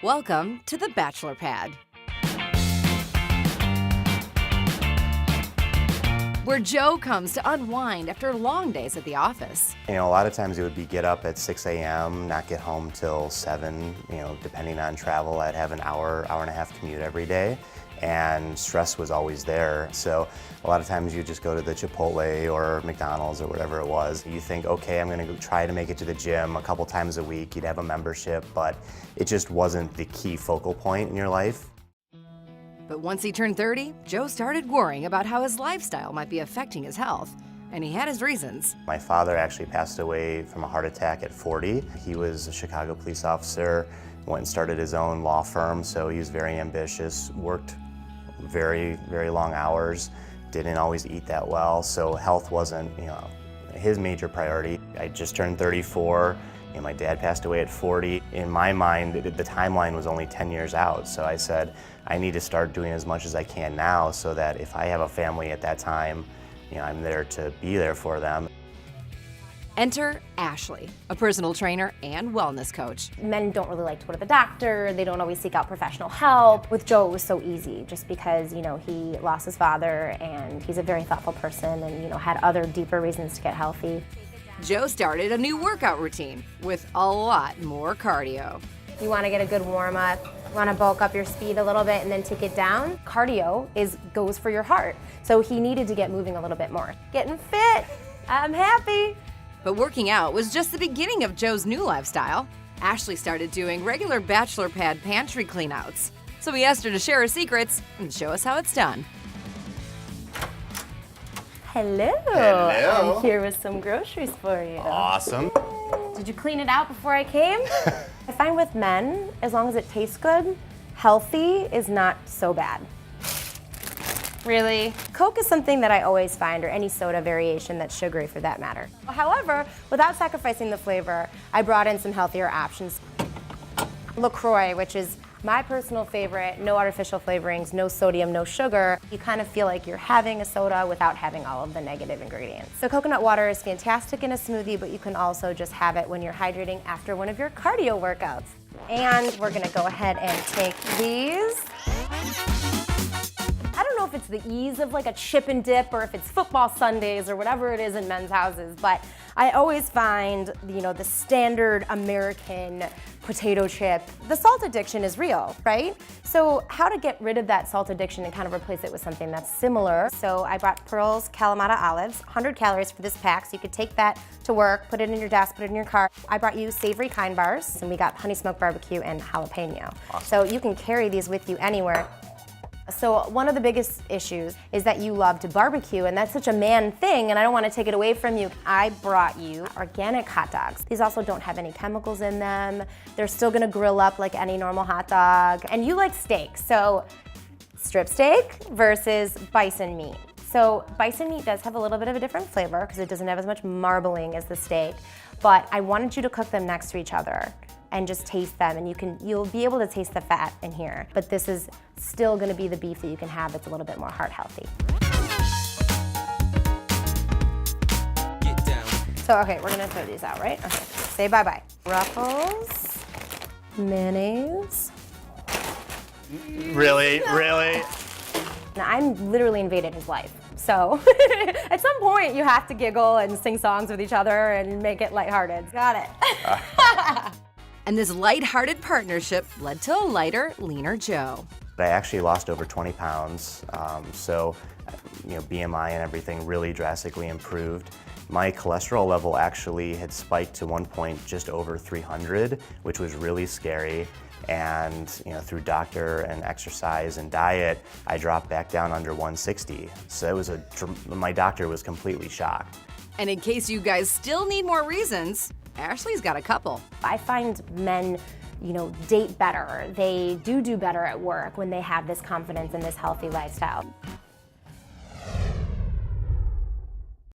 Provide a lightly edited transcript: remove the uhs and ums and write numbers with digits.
Welcome to the Bachelor Pad, where Joe comes to unwind after long days at the office. A lot of times it would be get up at 6 a.m., not get home till 7, depending on travel. I'd have an hour and a half commute every day, and stress was always there. So a lot of times you just go to the Chipotle or McDonald's or whatever it was. You think, okay, I'm gonna go try to make it to the gym a couple times a week. You'd have a membership, but it just wasn't the key focal point in your life. But once he turned 30, Joe started worrying about how his lifestyle might be affecting his health, and he had his reasons. My father actually passed away from a heart attack at 40. He was a Chicago police officer, went and started his own law firm, so he was very ambitious, worked very, very long hours, didn't always eat that well, so health wasn't, his major priority. I just turned 34. My dad passed away at 40. In my mind, the timeline was only 10 years out, so I said, I need to start doing as much as I can now so that if I have a family at that time, I'm there to be there for them. Enter Ashley, a personal trainer and wellness coach. Men don't really like to go to the doctor. They don't always seek out professional help. With Joe, it was so easy just because, he lost his father and he's a very thoughtful person and, had other deeper reasons to get healthy. Joe started a new workout routine with a lot more cardio. You want to get a good warm up, you want to bulk up your speed a little bit and then take it down. Cardio goes for your heart. So he needed to get moving a little bit more. Getting fit, I'm happy. But working out was just the beginning of Joe's new lifestyle. Ashley started doing regular Bachelor Pad Pantry cleanouts. So we asked her to share her secrets and show us how it's done. Hello. Hello. I'm here with some groceries for you. Awesome. Did you clean it out before I came? I find with men, as long as it tastes good, healthy is not so bad. Really? Coke is something that I always find, or any soda variation that's sugary for that matter. However, without sacrificing the flavor, I brought in some healthier options. LaCroix, which is my personal favorite, no artificial flavorings, no sodium, no sugar. You kind of feel like you're having a soda without having all of the negative ingredients. So coconut water is fantastic in a smoothie, but you can also just have it when you're hydrating after one of your cardio workouts. And we're gonna go ahead and take these. I don't know if it's the ease of like a chip and dip or if it's football Sundays or whatever it is in men's houses, but I always find, the standard American potato chip. The salt addiction is real, right? So how to get rid of that salt addiction and kind of replace it with something that's similar. So I brought Pearl's Kalamata olives, 100 calories for this pack, so you could take that to work, put it in your desk, put it in your car. I brought you savory kind bars, and we got honey smoked barbecue and jalapeno. Awesome. So you can carry these with you anywhere. So one of the biggest issues is that you love to barbecue, and that's such a man thing, and I don't want to take it away from you. I brought you organic hot dogs. These also don't have any chemicals in them. They're still gonna grill up like any normal hot dog. And you like steak, so strip steak versus bison meat. So bison meat does have a little bit of a different flavor because it doesn't have as much marbling as the steak, but I wanted you to cook them next to each other and just taste them, and you'll be able to taste the fat in here. But this is still gonna be the beef that you can have that's a little bit more heart healthy. Get down. So, okay, we're gonna throw these out, right? Okay, say bye-bye. Ruffles, mayonnaise. Really? Now, I'm literally invaded his life. So, at some point, you have to giggle and sing songs with each other and make it lighthearted. Got it. And this lighthearted partnership led to a lighter, leaner Joe. I actually lost over 20 pounds, so BMI and everything really drastically improved. My cholesterol level actually had spiked to one point just over 300, which was really scary. And through doctor and exercise and diet, I dropped back down under 160. So it was my doctor was completely shocked. And in case you guys still need more reasons, Ashley's got a couple. I find men, date better. They do better at work when they have this confidence and this healthy lifestyle.